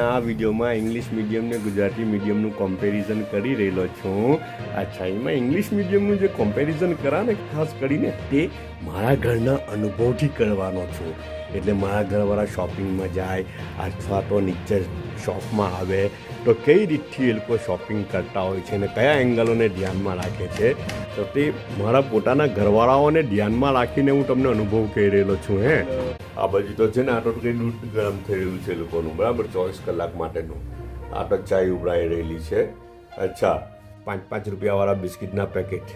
આ વિડીયોમાં English medium ને ગુજરાતી મીડિયમનું કમ્પેરિઝન કરી રહેલો છું. અચ્છા, એમાં ઇંગ્લિશ મીડિયમનું જે કમ્પેરિઝન કરા ને ખાસ કરીને તે મારા ઘરના અનુભવથી કરવાનો છું. એટલે મારા ઘરવાળા શોપિંગમાં જાય અથવા તો નીચે શોપમાં આવે તો કઈ રીતથી એ લોકો શોપિંગ કરતા હોય છે અને કયા એંગલોને ધ્યાનમાં રાખે છે, તો તે મારા પોતાના ઘરવાળાઓને ધ્યાનમાં રાખીને હું તમને અનુભવ કહી રહેલો છું. આ બાજુ તો છે ને, આ તો કંઈ દૂધ ગરમ થઈ રહ્યું છે એ લોકોનું, બરાબર, 24 કલાક માટેનું. આ તો ચાય ઉભરાઈ રહેલી છે. અચ્છા, 5 રૂપિયાવાળા બિસ્કિટના પેકેટ.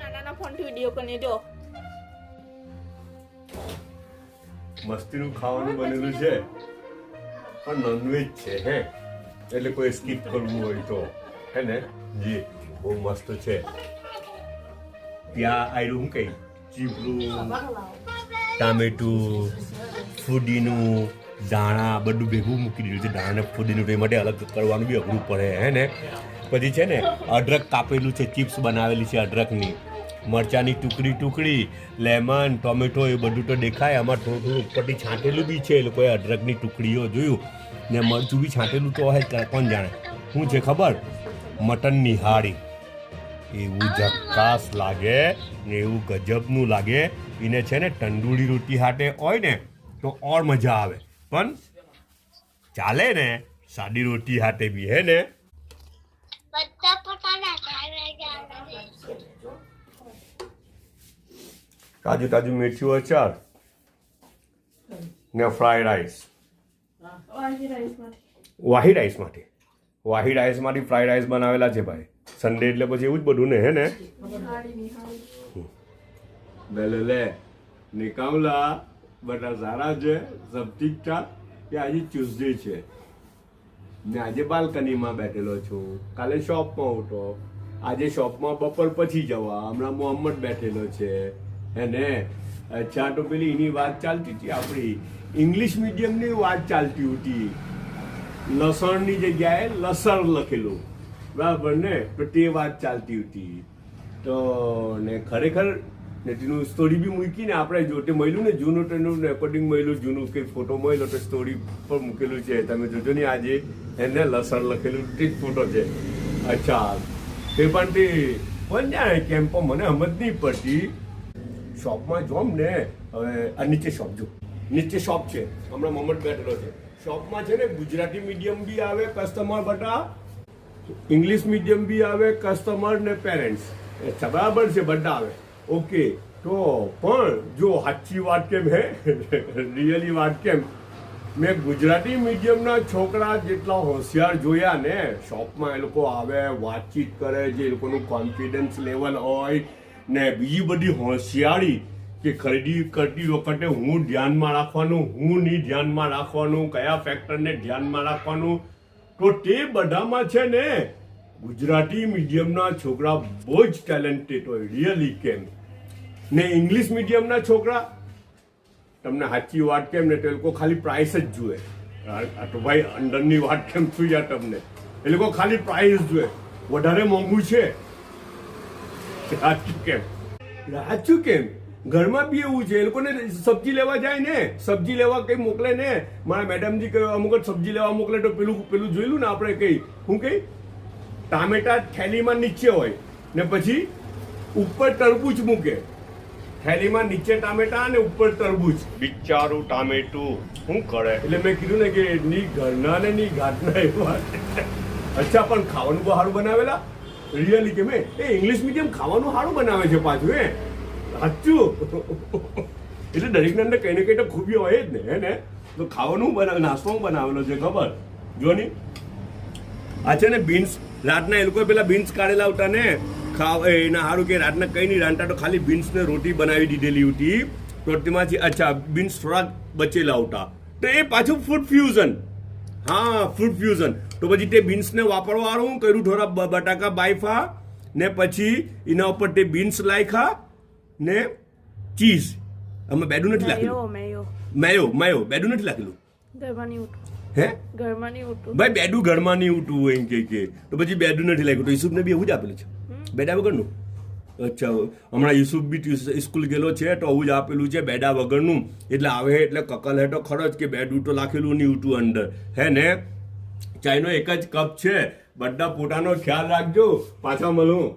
નાના ફોનથી વિડિયો કરીને જો મસ્તીનું ખાવાનું બનેલું છે, પણ નોનવેજ છે. એટલે કોઈ સ્કીપ કરવું હોય તો હે ને જી, બહુ મસ્ત છે. ત્યાં આવ્યું હું કઈ ચીપલું, ટામેટું, ફુદીનું, દાણા બધું ભેગું મૂકી દીધું છે. દાણા ને ફુદીનું તો એ માટે અલગ કરવાનું બી અઘરું પડે હે ને. પછી છે ને અદરક કાપેલું છે, ચિપ્સ બનાવેલી છે અદરકની, મરચાની ટુકડી, લેમન, ટોમેટો, એ બધું તો દેખાય. આમાં થોડું ઉપરથી છાંટેલું બી છે એ લોકોએ અદરકની ટુકડીઓ જોયું ને મરચું બી છાંટેલું તો હોય, કોણ જાણે શું છે ખબર, મટન નિહાળી. એવું ઝક્કાસ લાગે ને એવું ગજબનું લાગે. એને છે ને તંદૂરી રોટી હાટે હોય ને તો ઓર મજા આવે, પણ ચાલે ને સાદી રોટી હાટે બી હે ને. તાજું મેથીનું અચાર ને ફ્રાઈડ રાઈસ. વાહી રાઈસમાંથી ફ્રાઈડ રાઈસ બનાવેલા છે ભાઈ. સન્ડે એટલે પછી એવું જ બધું ને હે ને. લે નિકામલા બધા સારા છે, સબ ઠીક ઠાક. કે આજે ટ્યુઝડે છે ને આજે બાલ્કનીમાં બેઠેલો છું. કાલે શોપમાં હતો, આજે શોપમાં બપોર પછી જવા. હમણાં મોહમ્મદ બેઠેલો છે હે ને. અચ્છા, તો પેલી એની વાત ચાલતી હતી, આપણી ઇંગ્લિશ મીડિયમની વાત ચાલતી હતી. લસણની જગ્યાએ લસણ લખેલું, બરાબર ને, તો તે વાત ચાલતી હતી. તો ને ખરેખર ને તેનું સ્ટોરી બી મૂકીને આપણે જો તે મળ્યું ને જૂનું, તેનું રેકોર્ડિંગ મળ્યું, જૂનું કંઈ ફોટો મળ્યો તો સ્ટોરી પર મૂકેલું છે. તમે જોજો ને આજે એને લસણ લખેલું તે જ ફોટો છે. અચ્છા, તે પણ તે પણ જાણે કેમ પણ મને સમજ નહીં પડતી. શોપમાં જોમ ને, હવે આ નીચે શોપ જો, નીચે શોપ છે, હમણાં મોહમ્મદ બેઠેલો છે. શોપમાં છે ને ગુજરાતી મીડિયમ બી આવે કસ્ટમર, બધા ઇંગ્લિશ મીડિયમ બી આવે કસ્ટમર ને પેરેન્ટ્સ. બરાબર છે, બધા આવે. ઓકે, તો પણ જો સાચી વાત કેમ હે, રિયલી વાત કેમ, મેં ગુજરાતી મીડિયમના છોકરા જેટલા હોશિયાર જોયા ને, શોપમાં એ લોકો આવે, વાતચીત કરે, જે એ લોકોનું કોન્ફિડન્સ લેવલ હોય ને બીજી બધી હોશિયારી કે ખરીદી કરતી વખતે હું ધ્યાનમાં રાખવાનું, હું નહીં ધ્યાનમાં રાખવાનું, કયા ફેક્ટરને ધ્યાનમાં રાખવાનું, તો તે બધામાં છે ને ગુજરાતી મીડિયમના છોકરા બહુ જ ટેલેન્ટેડ હોય. રિયલી કેમ ને ઇંગ્લિશ મીડિયમના છોકરા, તમને સાચી વાત કેમ ને, તે લોકો ખાલી પ્રાઇસ જ જુએ. આ તો ભાઈ અંદરની વાત કેમ છું યાર તમને, એ લોકો ખાલી પ્રાઇસ જુએ, વધારે મોંઘું છે. સાચું કેમ ઘરમાં બી એવું છે. એ લોકોને સબ્જી લેવા જાય ને, સબ્જી લેવા કઈ મોકલે ને, મારા મેડમજી કહ્યું અમુક સબ્જી લેવા મોકલે તો પેલું જોયેલું ને આપણે કઈ હું કઈ ટામેટા થેલીમાં નીચે હોય ને પછી ઉપર તરબૂચ મૂકે. થેલીમાં નીચે ટામેટા અને ઉપર તરબૂચ. બિચારું ટામેટું શું કરે. એટલે મેં કીધું ને કે ની ઘરના ને ની ઘાટના એવા. અચ્છા, પણ ખાવાનું બહુ સારું બનાવેલા. રિયલી કે મેં એ ઇંગ્લિશ મીડિયમ ખાવાનું સારું બનાવે છે પાછું. સાચું. એટલે દરેકના અંદર કઈ ને કઈ તો ખૂબી હોય જ ને હે ને. તો ખાવાનું નાસ્તો બનાવેલો છે ખબર જો ની. આ છે ને બીન્સ, રાતના એ લોકોએ પેલા બીન્સ કાઢેલા હતા ને, એના સારું કે રાતના કઈ નહીં રાંધતા, તો ખાલી બીન્સ ને રોટી બનાવી દીધેલી હતી. તો તેમાંથી અચ્છા બીન્સ થોડા બચેલા હતા, તો એ પાછું ફૂડ ફ્યુઝન. હા, ફૂડ ફ્યુઝન. તો પછી તે બીન્સને વાપરવાનું કર્યું, થોડા બટાકા બાયફા ને પછી એના ઉપર તે બીન્સ લાખ્યા ને ચીઝ. અમે બેડું નથી લાગેલું, મેયો બેડું નથી લાગેલું. હે ભાઈ, બેડું ઘરમાં નહીં ઉઠવું એમ કે તો પછી બેડું નથી લાગ્યું. તો ઈસુફને બી એવું જ આપેલું છે, બેડા વગરનું. અચ્છા હમણાં યુસુફ બી સ્કૂલ ગયેલો છે તો આવું જ આપેલું છે બેડા વગરનું એટલે આવે એટલે કકલ હે તો ખરો જ કે બેડું તો લાખેલું નહીં ઉઠું અંદર હે ને ચાઈનો એક જ કપ છે બધા પોતાનો ખ્યાલ રાખજો પાછા મળું